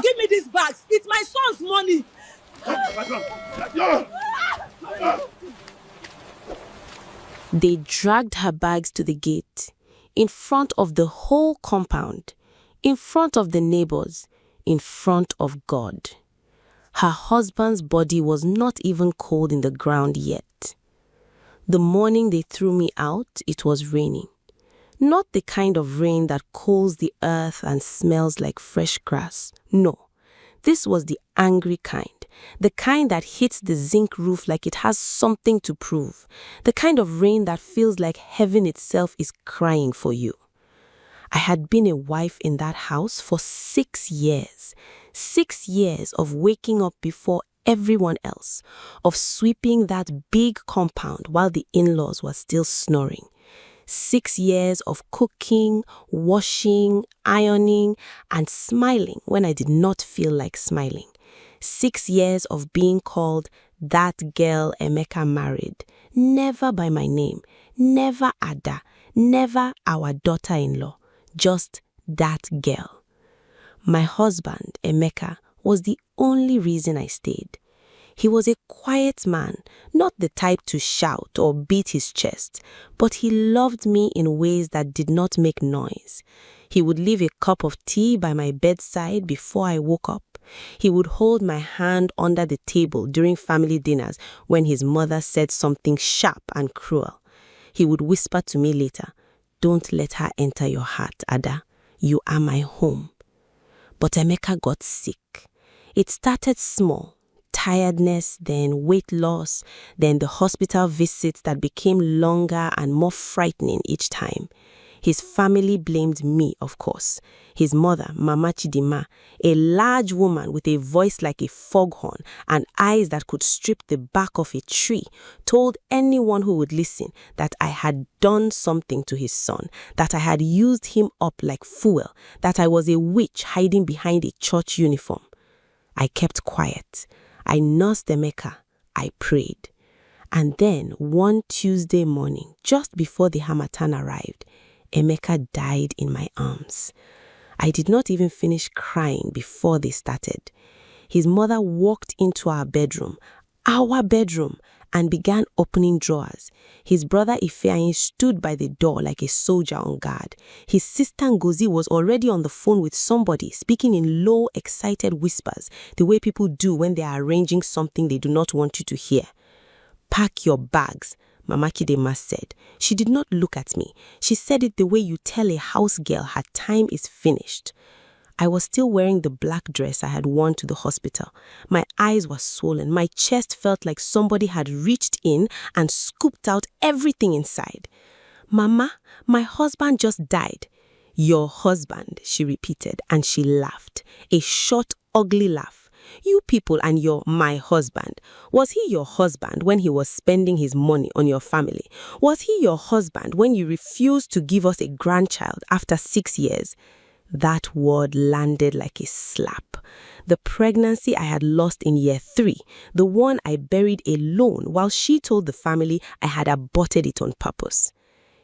Give me these bags. It's my son's money. They dragged her bags to the gate, in front of the whole compound, in front of the neighbors, in front of God. Her husband's body was not even cold in the ground yet. The morning they threw me out, it was raining. Not the kind of rain that cools the earth and smells like fresh grass. No, this was the angry kind. The kind that hits the zinc roof like it has something to prove. The kind of rain that feels like heaven itself is crying for you. I had been a wife in that house for 6 years. 6 years of waking up before everyone else, of sweeping that big compound while the in-laws were still snoring. 6 years of cooking, washing, ironing, and smiling when I did not feel like smiling. 6 years of being called that girl Emeka married, never by my name, never Ada, never our daughter-in-law, just that girl. My husband, Emeka, was the only reason I stayed. He was a quiet man, not the type to shout or beat his chest, but he loved me in ways that did not make noise. He would leave a cup of tea by my bedside before I woke up. He would hold my hand under the table during family dinners when his mother said something sharp and cruel. He would whisper to me later, "Don't let her enter your heart, Ada. You are my home." But Emeka got sick. It started small. Tiredness, then weight loss, then the hospital visits that became longer and more frightening each time. His family blamed me, of course. His mother, Mama Chidima, a large woman with a voice like a foghorn and eyes that could strip the bark off a tree, told anyone who would listen that I had done something to his son, that I had used him up like fuel, that I was a witch hiding behind a church uniform. I kept quiet. I nursed Emeka. I prayed. And then one Tuesday morning, just before the Harmattan arrived, Emeka died in my arms. I did not even finish crying before they started. His mother walked into our bedroom, and began opening drawers. His brother Ifeanyi stood by the door like a soldier on guard. His sister Ngozi was already on the phone with somebody, speaking in low, excited whispers, the way people do when they are arranging something they do not want you to hear. "Pack your bags," Mama Chidema said. She did not look at me. She said it the way you tell a house girl her time is finished. I was still wearing the black dress I had worn to the hospital. My eyes were swollen. My chest felt like somebody had reached in and scooped out everything inside. "Mama, my husband just died." "Your husband," she repeated, and she laughed. A short, ugly laugh. "You people and your my husband. Was he your husband when he was spending his money on your family? Was he your husband when you refused to give us a grandchild after 6 years? That word landed like a slap. The pregnancy I had lost in year 3, the one I buried alone while she told the family I had aborted it on purpose.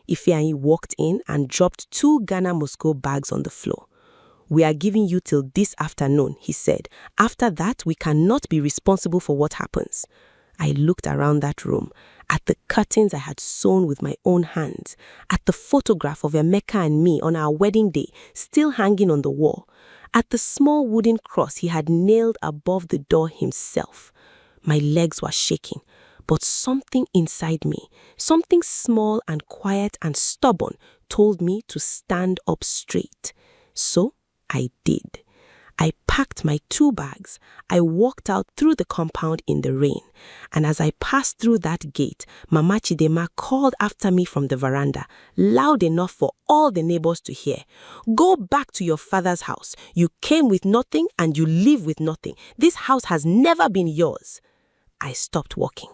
Ifeanyi walked in and dropped 2 Ghana Moscow bags on the floor. "We are giving you till this afternoon," he said. "After that, we cannot be responsible for what happens." I looked around that room, at the curtains I had sewn with my own hands, at the photograph of Emeka and me on our wedding day still hanging on the wall, at the small wooden cross he had nailed above the door himself. My legs were shaking, but something inside me, something small and quiet and stubborn, told me to stand up straight. So I did. I packed my 2 bags. I walked out through the compound in the rain. And as I passed through that gate, Mama Chidema called after me from the veranda, loud enough for all the neighbors to hear. "Go back to your father's house. You came with nothing and you leave with nothing. This house has never been yours." I stopped walking.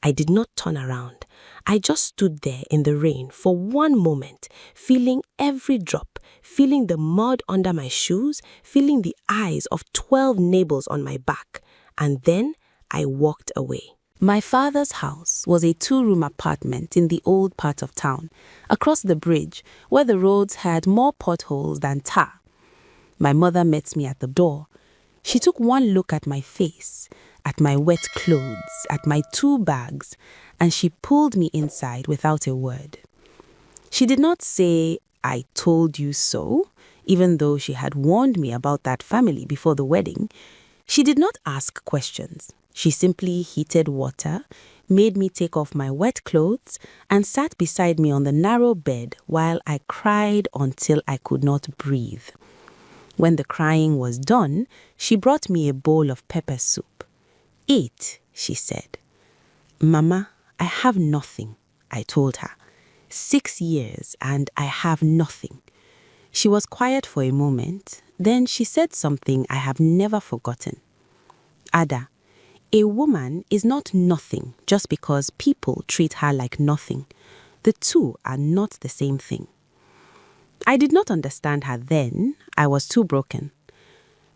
I did not turn around. I just stood there in the rain for one moment, feeling every drop, feeling the mud under my shoes, feeling the eyes of 12 neighbors on my back. And then I walked away. My father's house was a 2-room apartment in the old part of town, across the bridge, where the roads had more potholes than tar. My mother met me at the door. She took one look at my face, at my wet clothes, at my 2 bags, and she pulled me inside without a word. She did not say, "I told you so," even though she had warned me about that family before the wedding. She did not ask questions. She simply heated water, made me take off my wet clothes, and sat beside me on the narrow bed while I cried until I could not breathe. When the crying was done, she brought me a bowl of pepper soup. "Eat," she said. "Mama, I have nothing," I told her. 6 years and I have nothing. She was quiet for a moment. Then she said something I have never forgotten. "Ada, a woman is not nothing just because people treat her like nothing. The two are not the same thing." I did not understand her then. I was too broken.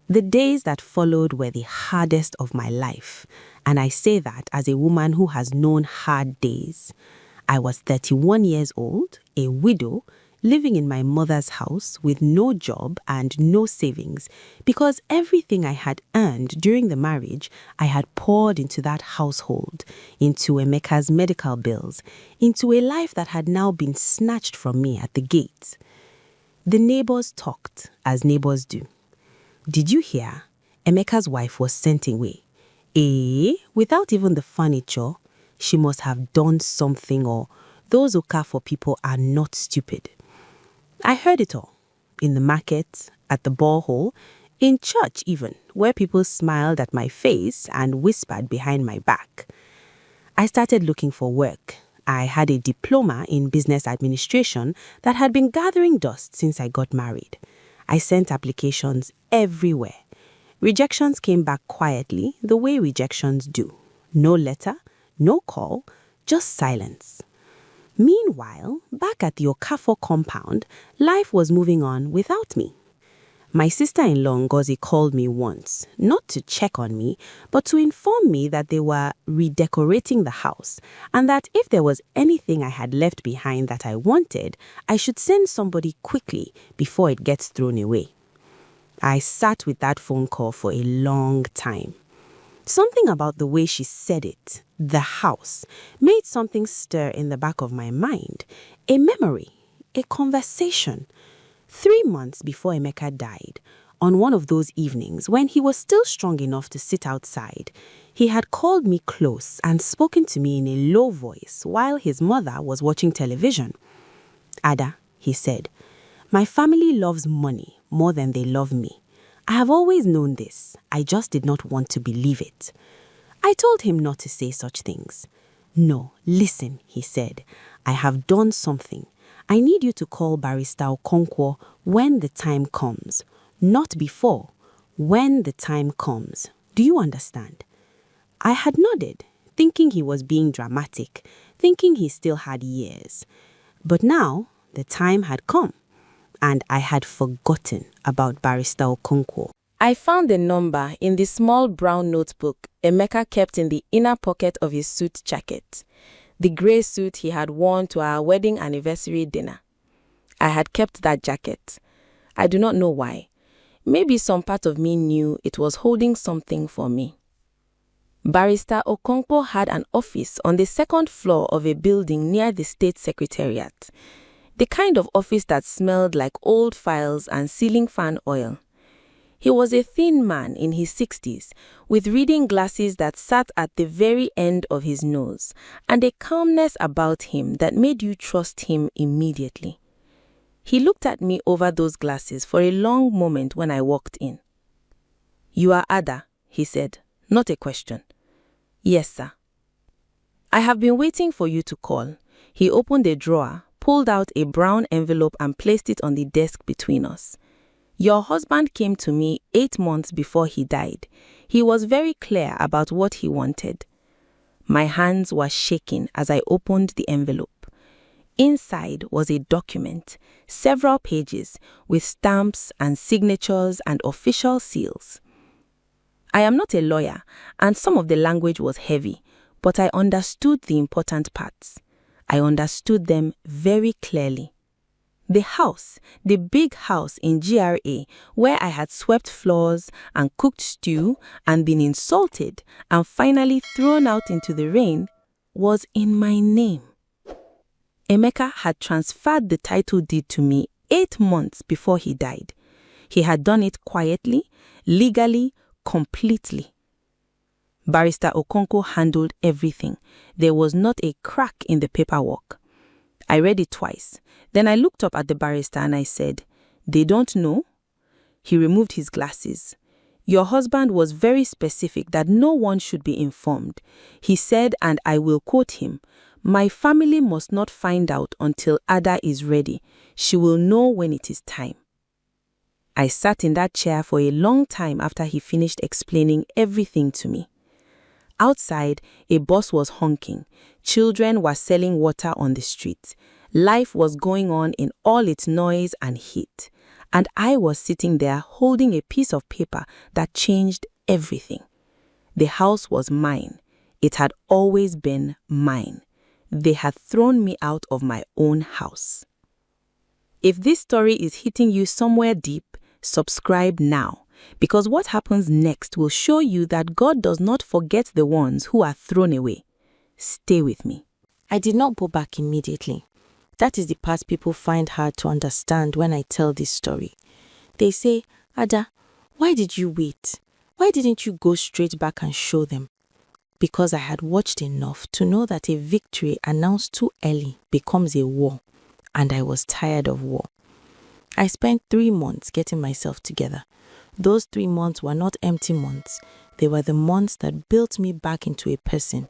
The days that followed were the hardest of my life, and I say that as a woman who has known hard days. I was 31 years old, a widow, living in my mother's house with no job and no savings because everything I had earned during the marriage I had poured into that household, into Emeka's medical bills, into a life that had now been snatched from me at the gate. The neighbors talked, as neighbors do. "Did you hear? Emeka's wife was sent away." Without even the furniture? She must have done something, or those who care for people are not stupid. I heard it all. In the market, at the borehole, in church even, where people smiled at my face and whispered behind my back. I started looking for work. I had a diploma in business administration that had been gathering dust since I got married. I sent applications everywhere. Rejections came back quietly, the way rejections do. No letter, no call, just silence. Meanwhile, back at the Okafor compound, life was moving on without me. My sister-in-law Ngozi called me once, not to check on me, but to inform me that they were redecorating the house and that if there was anything I had left behind that I wanted, I should send somebody quickly before it gets thrown away. I sat with that phone call for a long time. Something about the way she said it, "the house," made something stir in the back of my mind. A memory, a conversation. 3 months before Emeka died, on one of those evenings when he was still strong enough to sit outside, he had called me close and spoken to me in a low voice while his mother was watching television. "Ada," he said, "my family loves money more than they love me. I have always known this. I just did not want to believe it." I told him not to say such things. "No, listen," he said. "I have done something. I need you to call Barrister Okonkwo when the time comes. Not before, when the time comes. Do you understand?" I had nodded, thinking he was being dramatic, thinking he still had years. But now, the time had come, and I had forgotten about Barrister Okonkwo. I found the number in the small brown notebook Emeka kept in the inner pocket of his suit jacket, the grey suit he had worn to our wedding anniversary dinner. I had kept that jacket. I do not know why. Maybe some part of me knew it was holding something for me. Barrister Okonkwo had an office on the 2nd floor of a building near the State Secretariat, the kind of office that smelled like old files and ceiling fan oil. He was a thin man in his 60s, with reading glasses that sat at the very end of his nose, and a calmness about him that made you trust him immediately. He looked at me over those glasses for a long moment when I walked in. "You are Ada," he said, not a question. "Yes, sir." "I have been waiting for you to call." He opened a drawer, pulled out a brown envelope and placed it on the desk between us. "Your husband came to me 8 months before he died. He was very clear about what he wanted." My hands were shaking as I opened the envelope. Inside was a document, several pages, with stamps and signatures and official seals. I am not a lawyer, and some of the language was heavy, but I understood the important parts. I understood them very clearly. The house, the big house in GRA, where I had swept floors and cooked stew and been insulted and finally thrown out into the rain, was in my name. Emeka had transferred the title deed to me 8 months before he died. He had done it quietly, legally, completely. Barrister Okonkwo handled everything. There was not a crack in the paperwork. I read it twice. Then I looked up at the barrister and I said, "They don't know?" He removed his glasses. "Your husband was very specific that no one should be informed. He said, and I will quote him, 'My family must not find out until Ada is ready. She will know when it is time.'" I sat in that chair for a long time after he finished explaining everything to me. Outside, a bus was honking. Children were selling water on the street. Life was going on in all its noise and heat. And I was sitting there holding a piece of paper that changed everything. The house was mine. It had always been mine. They had thrown me out of my own house. If this story is hitting you somewhere deep, subscribe now, because what happens next will show you that God does not forget the ones who are thrown away. Stay with me. I did not go back immediately. That is the part people find hard to understand when I tell this story. They say, "Ada, why did you wait? Why didn't you go straight back and show them?" Because I had watched enough to know that a victory announced too early becomes a war, and I was tired of war. I spent 3 months getting myself together. Those 3 months were not empty months. They were the months that built me back into a person.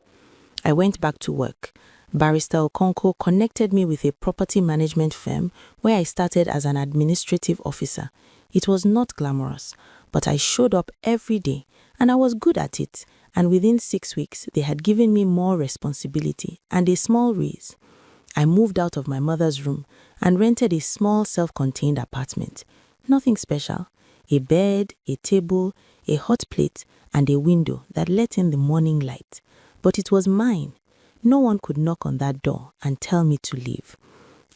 I went back to work. Barrister Okonkwo connected me with a property management firm where I started as an administrative officer. It was not glamorous, but I showed up every day and I was good at it. And within 6 weeks, they had given me more responsibility and a small raise. I moved out of my mother's room and rented a small self-contained apartment. Nothing special. A bed, a table, a hot plate, and a window that let in the morning light. But it was mine. No one could knock on that door and tell me to leave.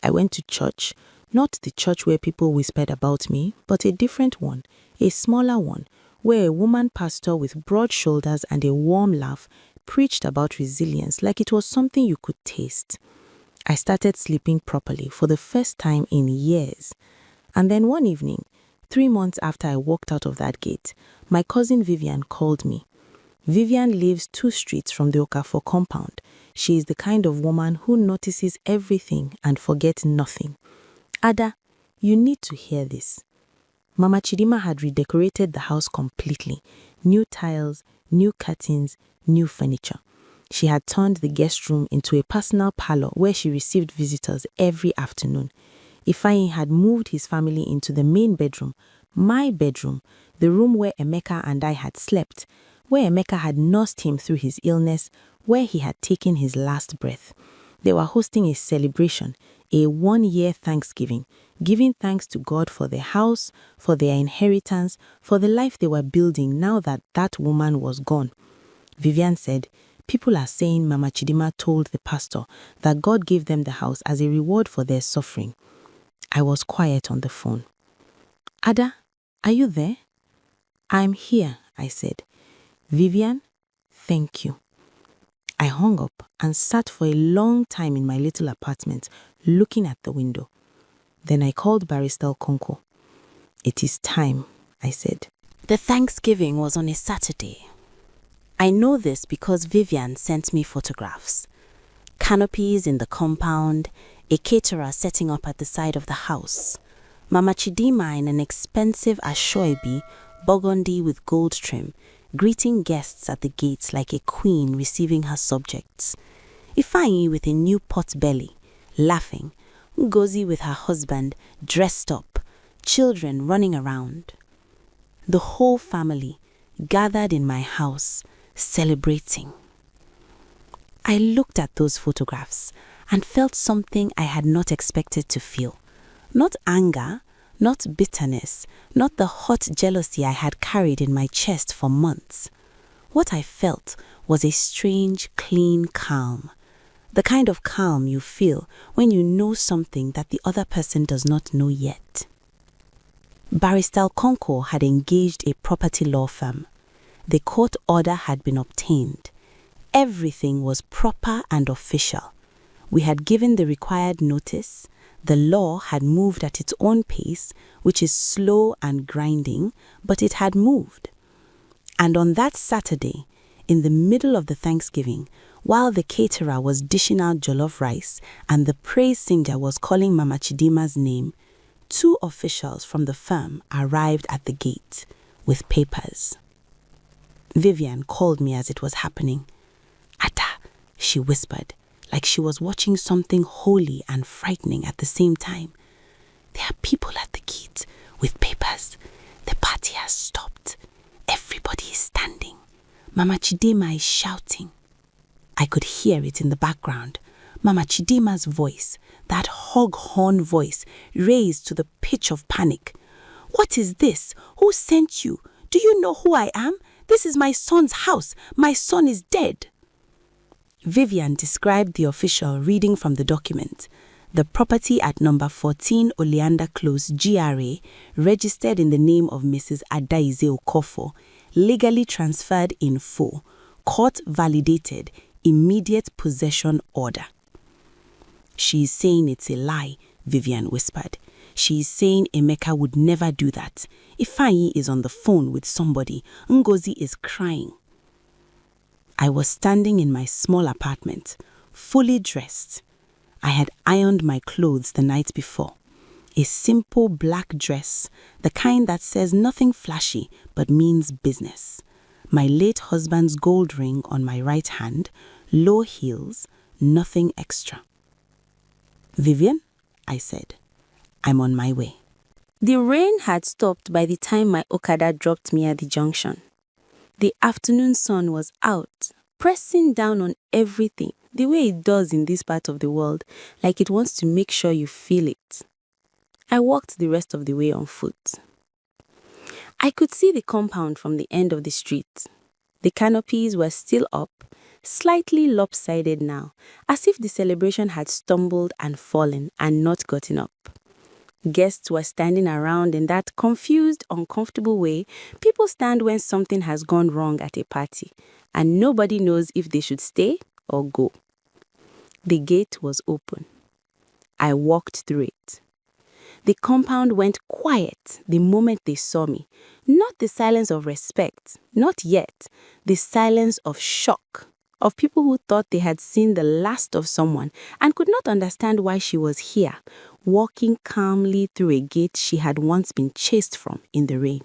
I went to church, not the church where people whispered about me, but a different one, a smaller one, where a woman pastor with broad shoulders and a warm laugh preached about resilience like it was something you could taste. I started sleeping properly for the first time in years. And then one evening, 3 months after I walked out of that gate, my cousin Vivian called me. Vivian lives 2 streets from the Okafor compound. She is the kind of woman who notices everything and forgets nothing. "Ada, you need to hear this." Mama Chidima had redecorated the house completely. New tiles, new curtains, new furniture. She had turned the guest room into a personal parlor where she received visitors every afternoon. Ifeanyi had moved his family into the main bedroom, my bedroom, the room where Emeka and I had slept, where Emeka had nursed him through his illness, where he had taken his last breath. They were hosting a celebration, a 1-year Thanksgiving, giving thanks to God for their house, for their inheritance, for the life they were building now that that woman was gone. Vivian said, "People are saying Mama Chidima told the pastor that God gave them the house as a reward for their suffering." I was quiet on the phone. "Ada, are you there?" "I'm here," I said. "Vivian, thank you." I hung up and sat for a long time in my little apartment, looking at the window. Then I called Barrister Okonkwo. "It is time," I said. The Thanksgiving was on a Saturday. I know this because Vivian sent me photographs. Canopies in the compound, a caterer setting up at the side of the house, Mama Chidima in an expensive ashoebi, burgundy with gold trim, greeting guests at the gates like a queen receiving her subjects. Ifeanyi with a new pot belly, laughing, Ngozi with her husband, dressed up, children running around. The whole family gathered in my house, celebrating. I looked at those photographs and felt something I had not expected to feel. Not anger, not bitterness, not the hot jealousy I had carried in my chest for months. What I felt was a strange, clean calm. The kind of calm you feel when you know something that the other person does not know yet. Barrister Okonkwo had engaged a property law firm. The court order had been obtained. Everything was proper and official. We had given the required notice. The law had moved at its own pace, which is slow and grinding, but it had moved. And on that Saturday, in the middle of the Thanksgiving, while the caterer was dishing out jollof rice and the praise singer was calling Mama Chidima's name, 2 officials from the firm arrived at the gate with papers. Vivian called me as it was happening. "Ada," she whispered, like she was watching something holy and frightening at the same time. "There are people at the gate with papers. The party has stopped. Everybody is standing. Mama Chidima is shouting." I could hear it in the background. Mama Chidima's voice, that hog-horn voice, raised to the pitch of panic. "What is this? Who sent you? Do you know who I am? This is my son's house. My son is dead." Vivian described the official reading from the document. The property at number 14 Oleander Close, GRA, registered in the name of Mrs. Adaize Okofo, legally transferred in full, court-validated, immediate possession order. "She is saying it's a lie," Vivian whispered. "She is saying Emeka would never do that. Ifeanyi is on the phone with somebody. Ngozi is crying." I was standing in my small apartment, fully dressed. I had ironed my clothes the night before. A simple black dress, the kind that says nothing flashy but means business. My late husband's gold ring on my right hand, low heels, nothing extra. "Vivian," I said, "I'm on my way." The rain had stopped by the time my Okada dropped me at the junction. The afternoon sun was out, pressing down on everything, the way it does in this part of the world, like it wants to make sure you feel it. I walked the rest of the way on foot. I could see the compound from the end of the street. The canopies were still up, slightly lopsided now, as if the celebration had stumbled and fallen and not gotten up. Guests were standing around in that confused, uncomfortable way people stand when something has gone wrong at a party, and nobody knows if they should stay or go. The gate was open. I walked through it. The compound went quiet the moment they saw me. Not the silence of respect, not yet. The silence of shock, of people who thought they had seen the last of someone and could not understand why she was here, walking calmly through a gate she had once been chased from in the rain.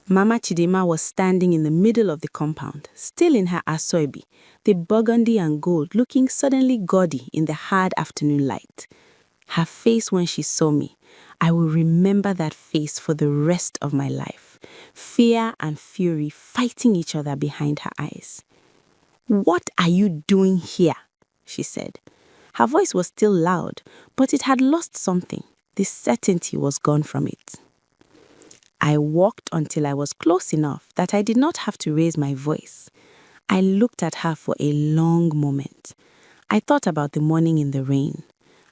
Mama Chidima was standing in the middle of the compound, still in her asoebi, the burgundy and gold looking suddenly gaudy in the hard afternoon light. Her face when she saw me, I will remember that face for the rest of my life. Fear and fury fighting each other behind her eyes. "What are you doing here?" she said. Her voice was still loud, but it had lost something. The certainty was gone from it. I walked until I was close enough that I did not have to raise my voice. I looked at her for a long moment. I thought about the morning in the rain.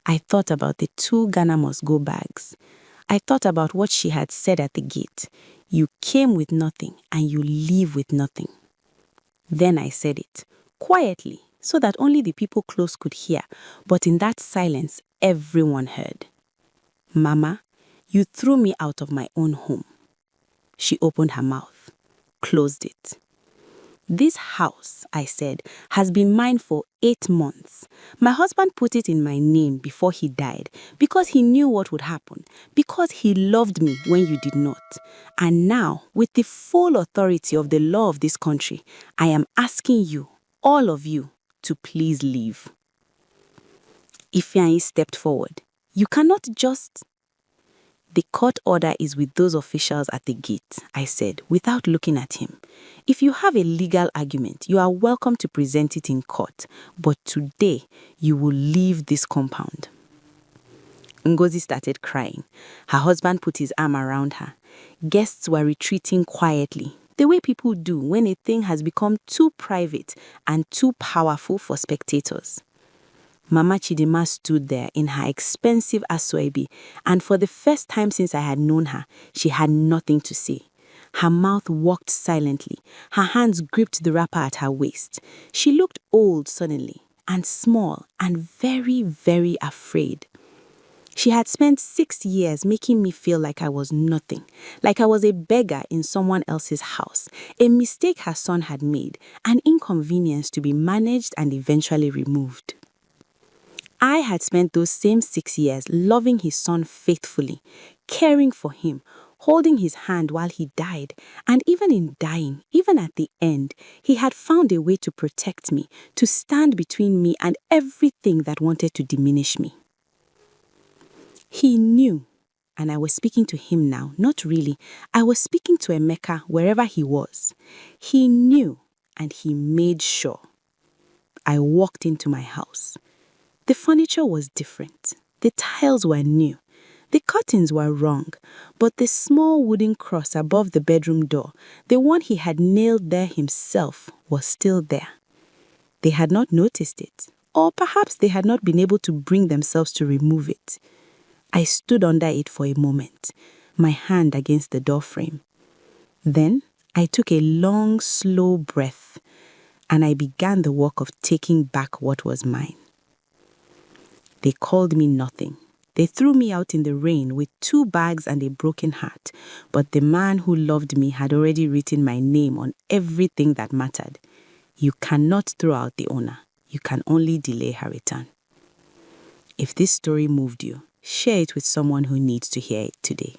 I thought about the 2 Ghana Must Go bags. I thought about what she had said at the gate. "You came with nothing and you leave with nothing." Then I said it, quietly, so that only the people close could hear, but in that silence, everyone heard. "Mama, you threw me out of my own home." She opened her mouth, closed it. "This house," I said, "has been mine for 8 months. My husband put it in my name before he died because he knew what would happen, because he loved me when you did not. And now, with the full authority of the law of this country, I am asking you, all of you, to please leave." Ifeanyi stepped forward. "You cannot just..." "The court order is with those officials at the gate," I said, without looking at him. "If you have a legal argument, you are welcome to present it in court, but today you will leave this compound." Ngozi started crying. Her husband put his arm around her. Guests were retreating quietly. the way people do when a thing has become too private and too powerful for spectators. Mama Chidima stood there in her expensive asoebi, and for the first time since I had known her, she had nothing to say. Her mouth walked silently. Her hands gripped the wrapper at her waist. She looked old suddenly, and small, and very, very afraid. She had spent 6 years making me feel like I was nothing, like I was a beggar in someone else's house, a mistake her son had made, an inconvenience to be managed and eventually removed. I had spent those same 6 years loving his son faithfully, caring for him, holding his hand while he died, and even in dying, even at the end, he had found a way to protect me, to stand between me and everything that wanted to diminish me. He knew, and I was speaking to him now, not really. I was speaking to Emeka wherever he was. He knew, and he made sure. I walked into my house. The furniture was different. The tiles were new. The curtains were wrong, but the small wooden cross above the bedroom door, the one he had nailed there himself, was still there. They had not noticed it, or perhaps they had not been able to bring themselves to remove it. I stood under it for a moment, my hand against the door frame. Then I took a long, slow breath, and I began the work of taking back what was mine. They called me nothing. They threw me out in the rain with 2 bags and a broken heart, but the man who loved me had already written my name on everything that mattered. You cannot throw out the owner. You can only delay her return. If this story moved you, share it with someone who needs to hear it today.